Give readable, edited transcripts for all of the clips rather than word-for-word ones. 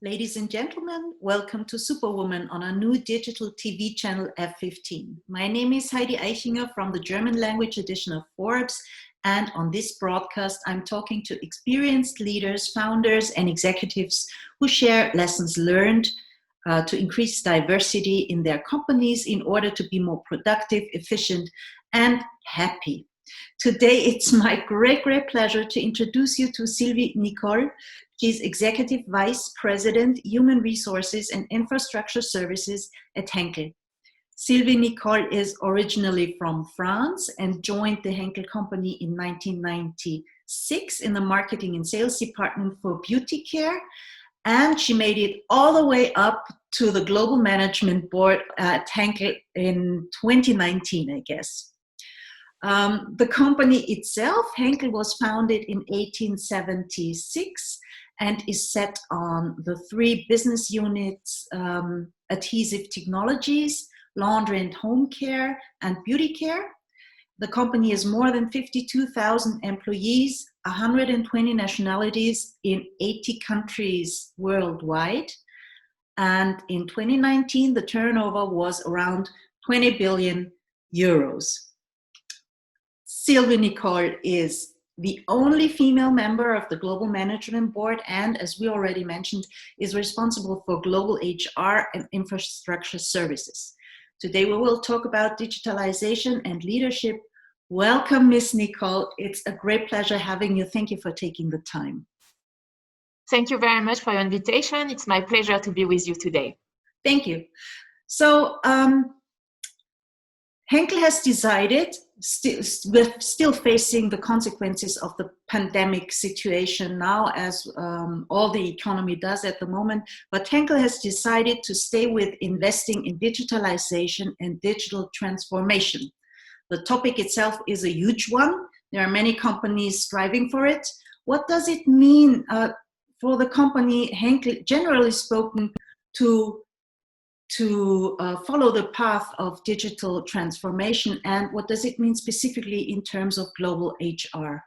Ladies and gentlemen, welcome to Superwoman on our new digital TV channel F15. My name is Heidi Eichinger from the German language edition of Forbes, and on this broadcast I'm talking to experienced leaders, founders and executives who share lessons learned to increase diversity in their companies in order to be more productive, efficient and happy. Today, it's my great pleasure to introduce you to Sylvie Nicol. She's Executive Vice President, Human Resources and Infrastructure Services at Henkel. Sylvie Nicol is originally from France and joined the Henkel company in 1996 in the marketing and sales department for beauty care. And she made it all the way up to the global management board at Henkel in 2019, I guess. The company itself, Henkel, was founded in 1876 and is set on the three business units, adhesive technologies, laundry and home care, and beauty care. The company has more than 52,000 employees, 120 nationalities in 80 countries worldwide. And in 2019, the turnover was around 20 billion euros. Sylvie Nicol is the only female member of the Global Management Board and, as we already mentioned, is responsible for global HR and infrastructure services. Today we will talk about digitalization and leadership. Welcome, Ms. Nicol. It's a great pleasure having you. Thank you for taking the time. Thank you very much for your invitation. It's my pleasure to be with you today. Thank you. So, Henkel has decided, we're still facing the consequences of the pandemic situation now, as all the economy does at the moment, but Henkel has decided to stay with investing in digitalization and digital transformation. The topic itself is a huge one. There are many companies striving for it. What does it mean for the company Henkel, generally spoken, to follow the path of digital transformation, and what does it mean specifically in terms of global HR?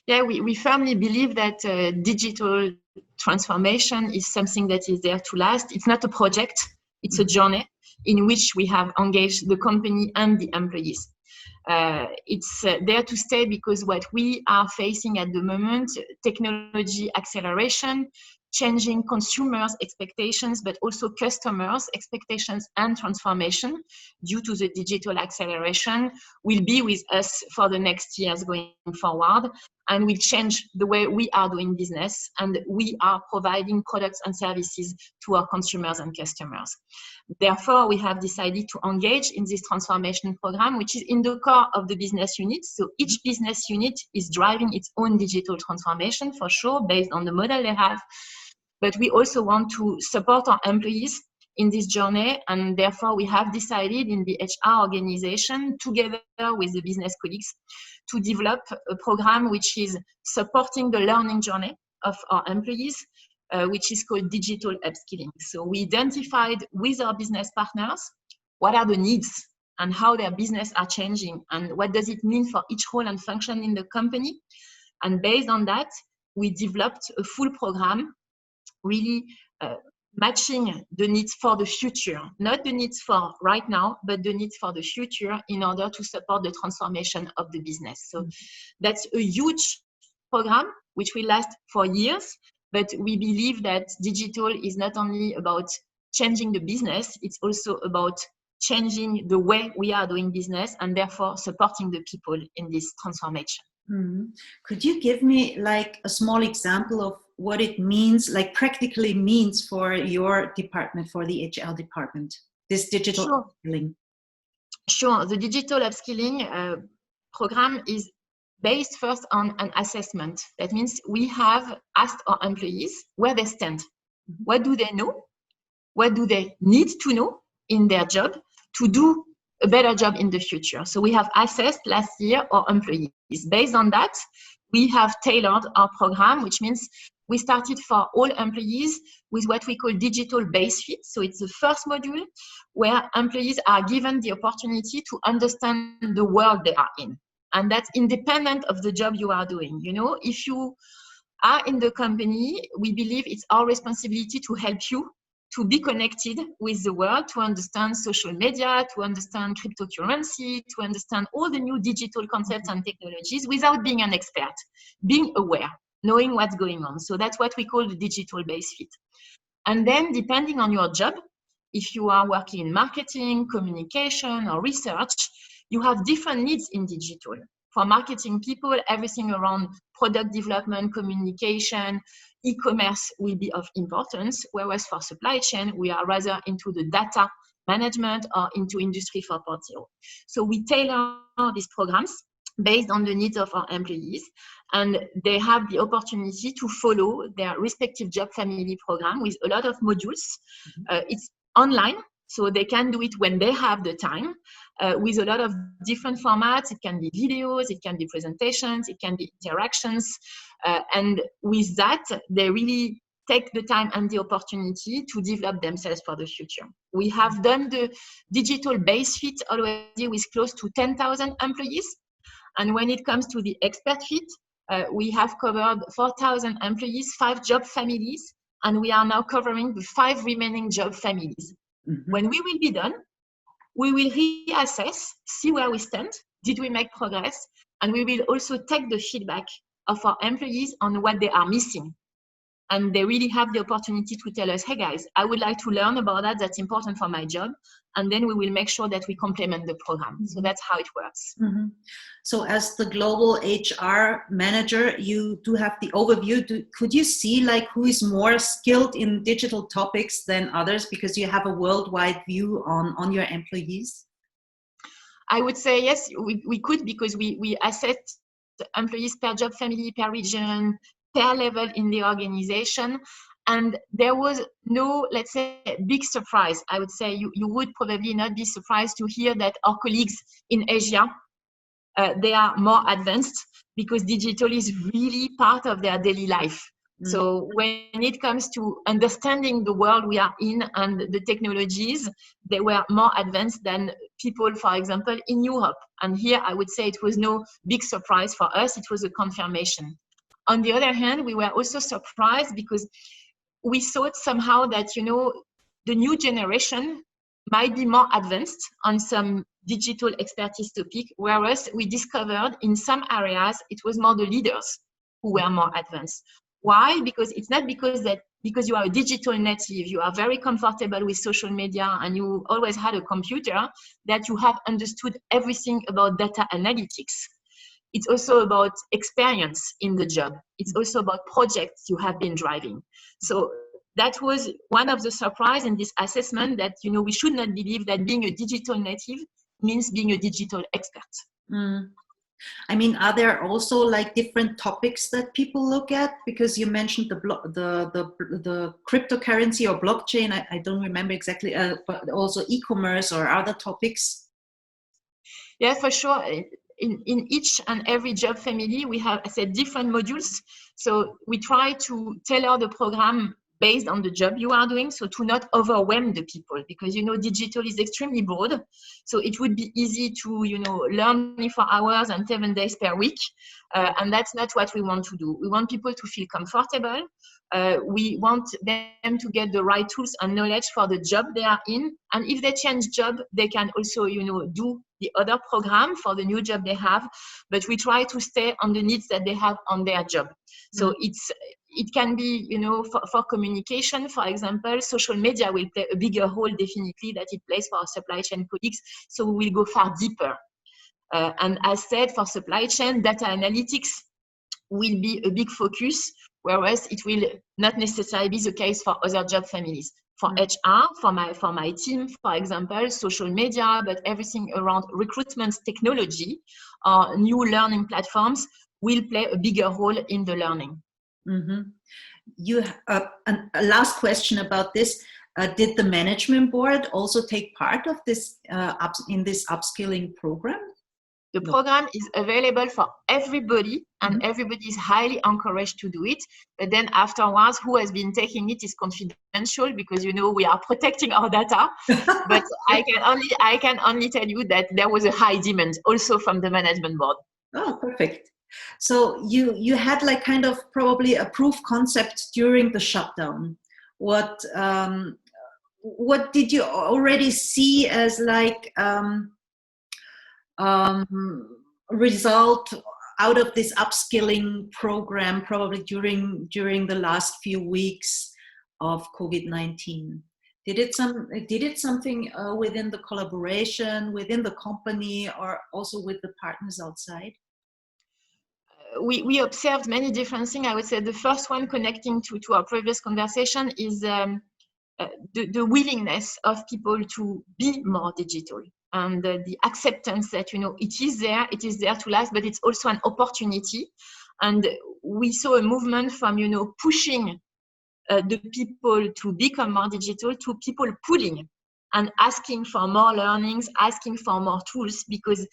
Yeah, we firmly believe that digital transformation is something that is there to last. It's not a project, it's a journey in which we have engaged the company and the employees. It's there to stay because what we are facing at the moment, technology acceleration, changing consumers' expectations, but also customers' expectations and transformation due to the digital acceleration will be with us for the next years going forward and will change the way we are doing business and we are providing products and services to our consumers and customers. Therefore, we have decided to engage in this transformation program, which is in the core of the business unit. So each business unit is driving its own digital transformation for sure, based on the model they have. But we also want to support our employees in this journey, and therefore we have decided in the HR organization, together with the business colleagues, to develop a program which is supporting the learning journey of our employees, which is called digital upskilling. So we identified with our business partners what are the needs and how their business are changing and what does it mean for each role and function in the company. And based on that, we developed a full program really matching the needs for the future, not the needs for right now, but the needs for the future in order to support the transformation of the business. So that's a huge program which will last for years, but we believe that digital is not only about changing the business, it's also about changing the way we are doing business and therefore supporting the people in this transformation. Mm-hmm. Could you give me like a small example of what it means, like practically means for your department, for the HR department, this digital upskilling? Sure. The digital upskilling program is based first on an assessment. That means we have asked our employees where they stand. What do they know? What do they need to know in their job to do a better job in the future? So we have assessed last year our employees. Based on that, we have tailored our program, which means we started for all employees with what we call digital base fit. So it's the first module where employees are given the opportunity to understand the world they are in. And that's independent of the job you are doing. You know, if you are in the company, we believe it's our responsibility to help you to be connected with the world, to understand social media, to understand cryptocurrency, to understand all the new digital concepts and technologies without being an expert, being aware, knowing what's going on. So that's what we call the digital base fit. And then depending on your job, if you are working in marketing, communication, or research, you have different needs in digital. For marketing people, everything around product development, communication, e-commerce will be of importance, whereas for supply chain, we are rather into the data management or into Industry 4.0. So we tailor these programs based on the needs of our employees, and they have the opportunity to follow their respective job family program with a lot of modules. It's online, so they can do it when they have the time, with a lot of different formats. It can be videos, it can be presentations, it can be interactions. And with that, they really take the time and the opportunity to develop themselves for the future. We have done the digital base fit already with close to 10,000 employees. And when it comes to the expert fit, we have covered 4,000 employees, 5 job families, and we are now covering the 5 remaining job families. When we will be done, we will reassess, see where we stand, did we make progress, and we will also take the feedback of our employees on what they are missing. And they really have the opportunity to tell us, hey guys, I would like to learn about that, that's important for my job. And then we will make sure that we complement the program. So that's how it works. So as the global HR manager, you do have the overview. Could you see like who is more skilled in digital topics than others, because you have a worldwide view on your employees? I would say yes, we could, because we assess the employees per job family, per region, per level in the organization. And there was no, let's say, big surprise. I would say you would probably not be surprised to hear that our colleagues in Asia, they are more advanced, because digital is really part of their daily life. So when it comes to understanding the world we are in and the technologies, they were more advanced than people, for example, in Europe. And here I would say it was no big surprise for us, it was a confirmation. On the other hand, we were also surprised because we thought somehow that, you know, the new generation might be more advanced on some digital expertise topic, whereas we discovered in some areas it was more the leaders who were more advanced. Why? Because it's not because you are a digital native, you are very comfortable with social media and you always had a computer, that you have understood everything about data analytics. It's also about experience in the job. It's also about projects you have been driving. So that was one of the surprises in this assessment, that, you know, we should not believe that being a digital native means being a digital expert. I mean, are there also like different topics that people look at? Because you mentioned the cryptocurrency or blockchain. I don't remember exactly, but also e-commerce or other topics. Yeah, for sure. In each and every job family, we have, I said, different modules. So we try to tailor the program based on the job you are doing, so to not overwhelm the people, because, you know, digital is extremely broad. So it would be easy to, you know, learn 24 hours and 7 days per week. And that's not what we want to do. We want people to feel comfortable. We want them to get the right tools and knowledge for the job they are in. And if they change job, they can also, you know, do the other program for the new job they have. But we try to stay on the needs that they have on their job. So it can be, you know, for communication, for example, social media will play a bigger role definitely that it plays for our supply chain colleagues. So we will go far deeper. And as said, for supply chain, data analytics will be a big focus, whereas it will not necessarily be the case for other job families. For HR, for my team, for example, social media, but everything around recruitment technology or new learning platforms will play a bigger role in the learning. You a last question about this. Did the management board also take part of this in this upskilling program? The program is available for everybody, and everybody is highly encouraged to do it. But then afterwards, who has been taking it is confidential, because, you know, we are protecting our data. But I can only tell you that there was a high demand also from the management board. Oh, perfect. So you had like kind of probably a proof concept during the shutdown. What did you already see as like result out of this upskilling program, probably during the last few weeks of COVID-19? Did it something within the collaboration, within the company, or also with the partners outside? We observed many different things. I would say the first one, connecting to our previous conversation, is the willingness of people to be more digital, and the acceptance that it is there to last, but it's also an opportunity. And we saw a movement from pushing the people to become more digital, to people pulling and asking for more learnings, asking for more tools, because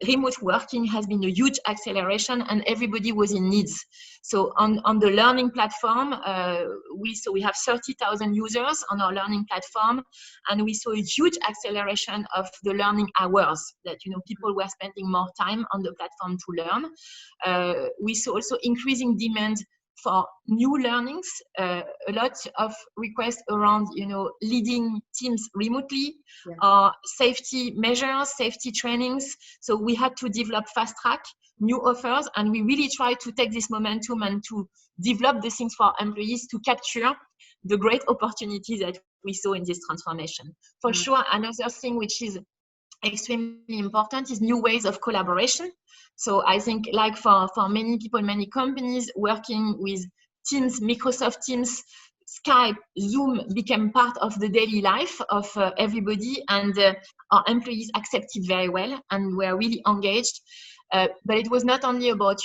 remote working has been a huge acceleration and everybody was in needs. So on the learning platform, we have 30,000 users on our learning platform, and we saw a huge acceleration of the learning hours, that people were spending more time on the platform to learn. We saw also increasing demand for new learnings, a lot of requests around, leading teams remotely, safety measures, safety trainings. So we had to develop fast track new offers, and we really tried to take this momentum and to develop the things for employees to capture the great opportunities that we saw in this transformation. For sure, another thing which is extremely important is new ways of collaboration. So I think, like for many people, many companies, working with Teams, Microsoft Teams, Skype, Zoom became part of the daily life of everybody, and our employees accepted very well and were really engaged. But it was not only about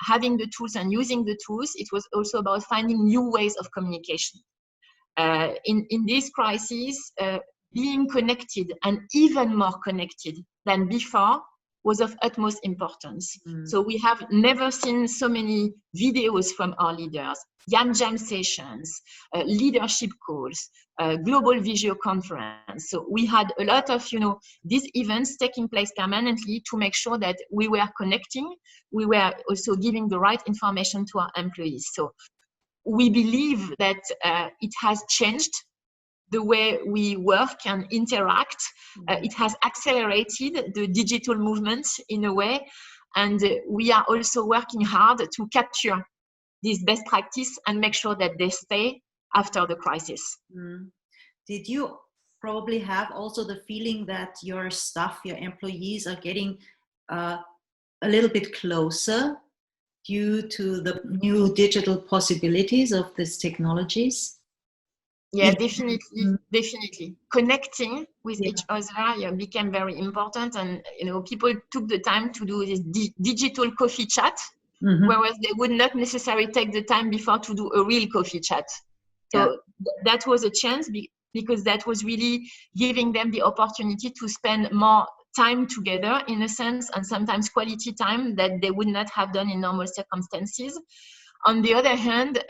having the tools and using the tools, it was also about finding new ways of communication. In this crisis, being connected, and even more connected than before, was of utmost importance. So we have never seen so many videos from our leaders, Yam Jam sessions, leadership calls, global video conference. So we had a lot of these events taking place permanently to make sure that we were connecting, we were also giving the right information to our employees. So we believe that it has changed the way we work and interact. It has accelerated the digital movement in a way, and we are also working hard to capture this best practice and make sure that they stay after the crisis. Did you probably have also the feeling that your staff, your employees, are getting a little bit closer due to the new digital possibilities of these technologies? Yeah, definitely. Connecting with each other became very important, and people took the time to do this digital coffee chat, whereas they would not necessarily take the time before to do a real coffee chat. So that was a chance, because that was really giving them the opportunity to spend more time together, in a sense, and sometimes quality time that they would not have done in normal circumstances. On the other hand,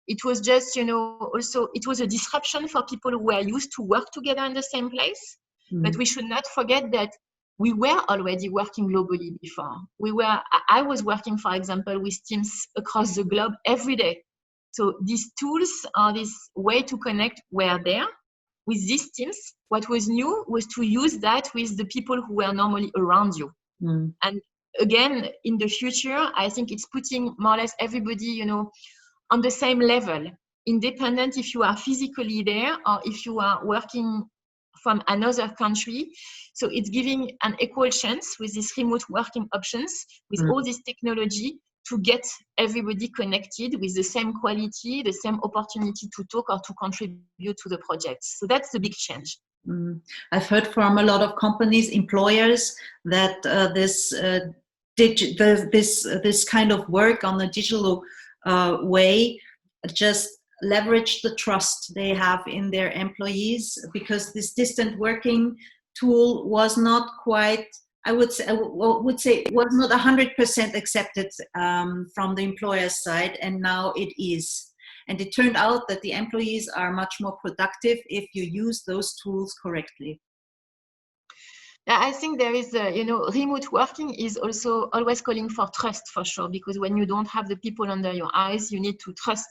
it was just, also, it was a disruption for people who were used to work together in the same place. But we should not forget that we were already working globally before. I was working, for example, with teams across the globe every day. So these tools, or this way to connect, were there with these teams. What was new was to use that with the people who were normally around you. And again, in the future, I think it's putting more or less everybody, on the same level, independent if you are physically there or if you are working from another country. So it's giving an equal chance with these remote working options, with all this technology, to get everybody connected with the same quality, the same opportunity to talk or to contribute to the project. So that's the big change. I've heard from a lot of companies, employers, that this kind of work on the digital way just leverage the trust they have in their employees, because this distant working tool was not quite, I would say was not 100% accepted from the employer's side, and now it is. And it turned out that the employees are much more productive if you use those tools correctly. Yeah, I think there is, remote working is also always calling for trust, for sure, because when you don't have the people under your eyes, you need to trust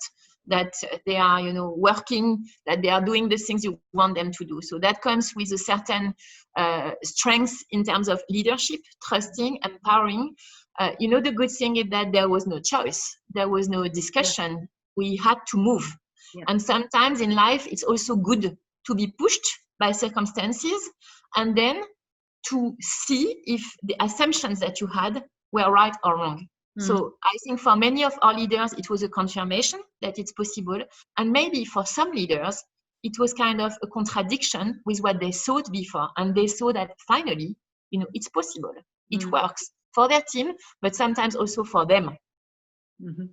that they are, working, that they are doing the things you want them to do. So that comes with a certain strength in terms of leadership, trusting, empowering. The good thing is that there was no choice. There was no discussion. Yeah. We had to move. Yeah. And sometimes in life, it's also good to be pushed by circumstances and then to see if the assumptions that you had were right or wrong. So I think for many of our leaders, it was a confirmation that it's possible. And maybe for some leaders, it was kind of a contradiction with what they thought before. And they saw that finally, it's possible. It works for their team, but sometimes also for them. Mm-hmm.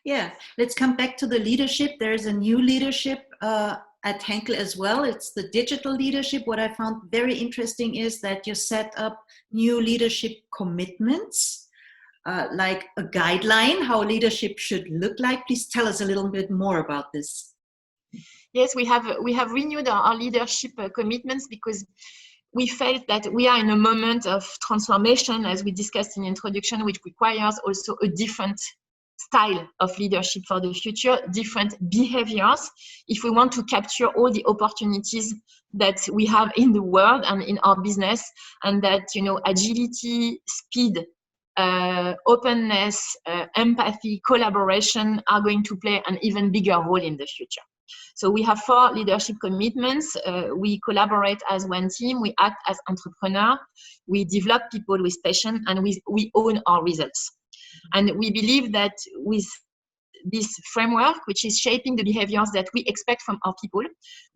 Yeah, let's come back to the leadership. There's a new leadership at Henkel as well. It's the digital leadership. What I found very interesting is that you set up new leadership commitments, like a guideline, how leadership should look like. Please tell us a little bit more about this. Yes, we have renewed our leadership commitments because we felt that we are in a moment of transformation, as we discussed in introduction, which requires also a different style of leadership for the future, different behaviors, if we want to capture all the opportunities that we have in the world and in our business, and that, agility, speed, openness, empathy, collaboration are going to play an even bigger role in the future. So we have 4 leadership commitments. We collaborate as one team. We act as entrepreneurs. We develop people with passion, and we own our results. And we believe that with this framework, which is shaping the behaviors that we expect from our people,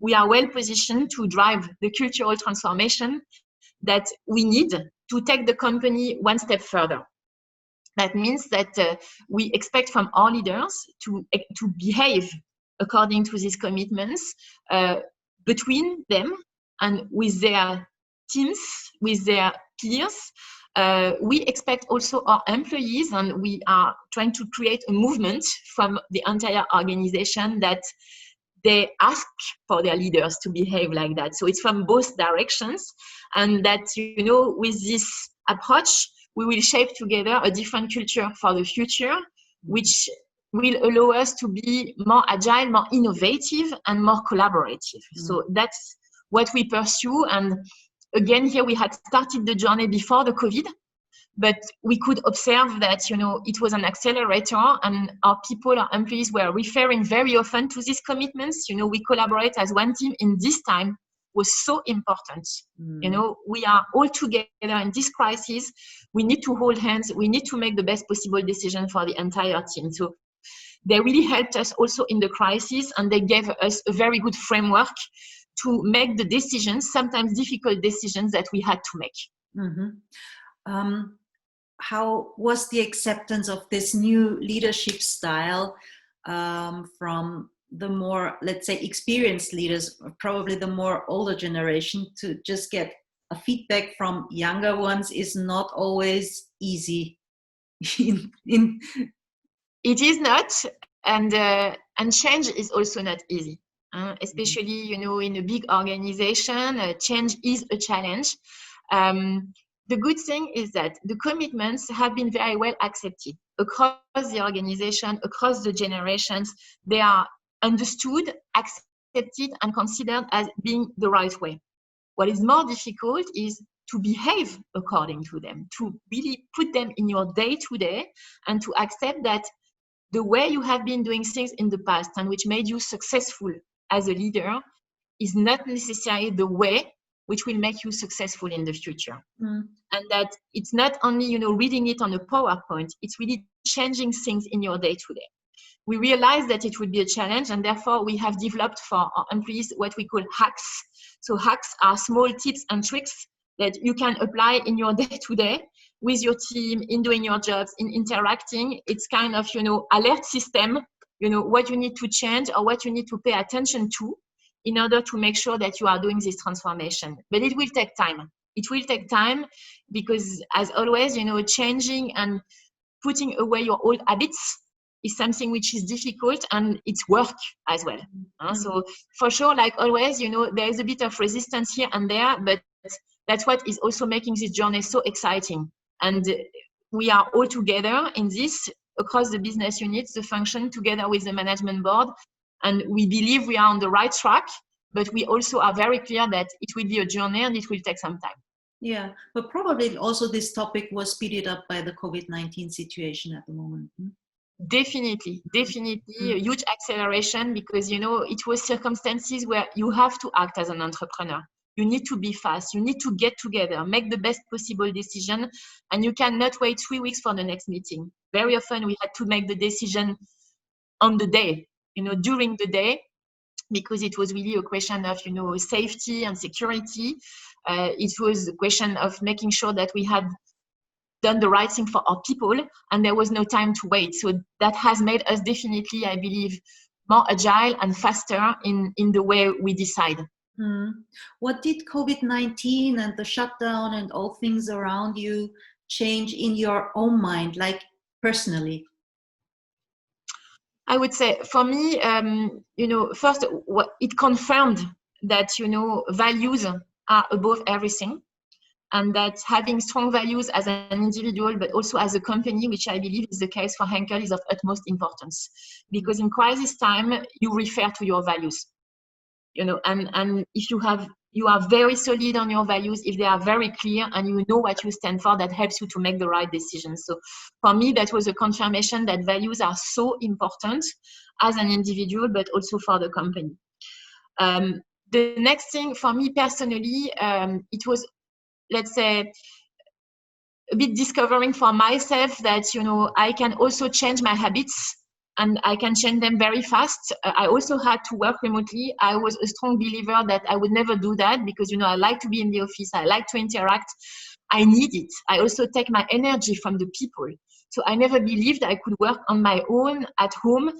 we are well positioned to drive the cultural transformation that we need to take the company one step further. That means that we expect from our leaders to behave according to these commitments between them and with their teams, with their peers. We expect also our employees, and we are trying to create a movement from the entire organization that they ask for their leaders to behave like that. So it's from both directions, and that, with this approach, we will shape together a different culture for the future, which will allow us to be more agile, more innovative, and more collaborative. So that's what we pursue. And again, here we had started the journey before the COVID, but we could observe that, it was an accelerator, and our people, our employees were referring very often to these commitments. We collaborate as one team in this time was so important. We are all together in this crisis. We need to hold hands. We need to make the best possible decision for the entire team. So they really helped us also in the crisis, and they gave us a very good framework to make the decisions, sometimes difficult decisions that we had to make. How was the acceptance of this new leadership style from the more, let's say, experienced leaders, probably the more older generation? To just get a feedback from younger ones is not always easy. It is not, and change is also not easy, especially in a big organization. Change is a challenge. The good thing is that the commitments have been very well accepted across the organization, across the generations. They are understood, accepted, and considered as being the right way. What is more difficult is to behave according to them, to really put them in your day-to-day, and to accept that the way you have been doing things in the past and which made you successful as a leader is not necessarily the way which will make you successful in the future. And that it's not only, reading it on a PowerPoint, it's really changing things in your day-to-day. We realized that it would be a challenge, and therefore we have developed for our employees what we call hacks. So hacks are small tips and tricks that you can apply in your day-to-day with your team, in doing your jobs, in interacting. It's kind of, alert system, what you need to change or what you need to pay attention to in order to make sure that you are doing this transformation. But it will take time. It will take time because, as always, changing and putting away your old habits is something which is difficult, and it's work as well. So for sure, like always, there is a bit of resistance here and there, but that's what is also making this journey so exciting. And we are all together in this, across the business units, the function, together with the management board. And we believe we are on the right track, but we also are very clear that it will be a journey and it will take some time. Yeah, but probably also this topic was speeded up by the COVID-19 situation at the moment. Definitely a huge acceleration, because it was circumstances where you have to act as an entrepreneur. You need to be fast, you need to get together, make the best possible decision, and you cannot wait 3 weeks for the next meeting. Very often we had to make the decision on the day, during the day, because it was really a question of safety and security. It was a question of making sure that we had done the right thing for our people, and there was no time to wait. So that has made us definitely, I believe, more agile and faster in the way we decide. What did COVID-19 and the shutdown and all things around you change in your own mind, like personally? I would say for me, first, it confirmed that, values are above everything. And that having strong values as an individual, but also as a company, which I believe is the case for Henkel, is of utmost importance. Because in crisis time, you refer to your values, and if you are very solid on your values, if they are very clear and you know what you stand for, that helps you to make the right decisions. So for me, that was a confirmation that values are so important as an individual, but also for the company. The next thing for me personally, it was, let's say, a bit discovering for myself that, I can also change my habits and I can change them very fast. I also had to work remotely. I was a strong believer that I would never do that because, I like to be in the office. I like to interact. I need it. I also take my energy from the people. So I never believed I could work on my own at home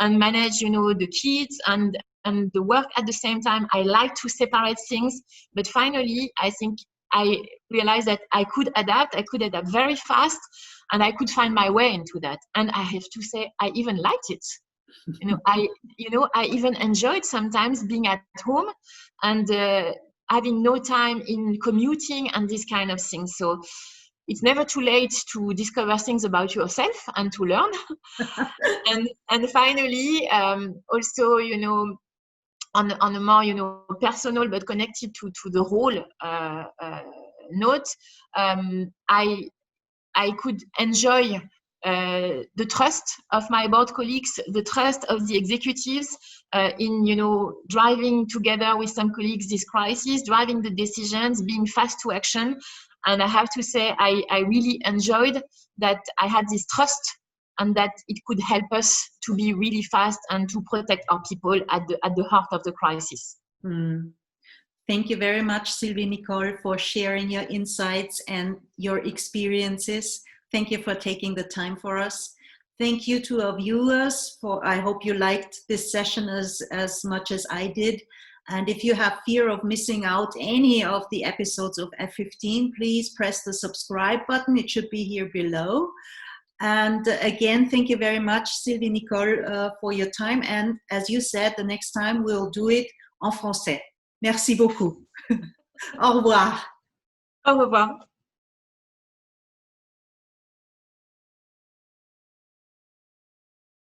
and manage, the kids and the work at the same time. I like to separate things. But finally, I think I realized that I could adapt very fast, and I could find my way into that. And I have to say, I even liked it. I even enjoyed sometimes being at home and having no time in commuting and this kind of thing. So it's never too late to discover things about yourself and to learn. and finally, also, on a more, personal but connected to the whole note, I could enjoy the trust of my board colleagues, the trust of the executives in, driving together with some colleagues this crisis, driving the decisions, being fast to action. And I have to say, I really enjoyed that I had this trust and that it could help us to be really fast and to protect our people at the heart of the crisis. Thank you very much, Sylvie Nicol, for sharing your insights and your experiences. Thank you for taking the time for us. Thank you to our viewers. I hope you liked this session as much as I did. And if you have fear of missing out any of the episodes of F15, please press the subscribe button. It should be here below. And again, thank you very much, Sylvie Nicol, for your time. And as you said, the next time we'll do it en français. Merci beaucoup. Au revoir. Au revoir.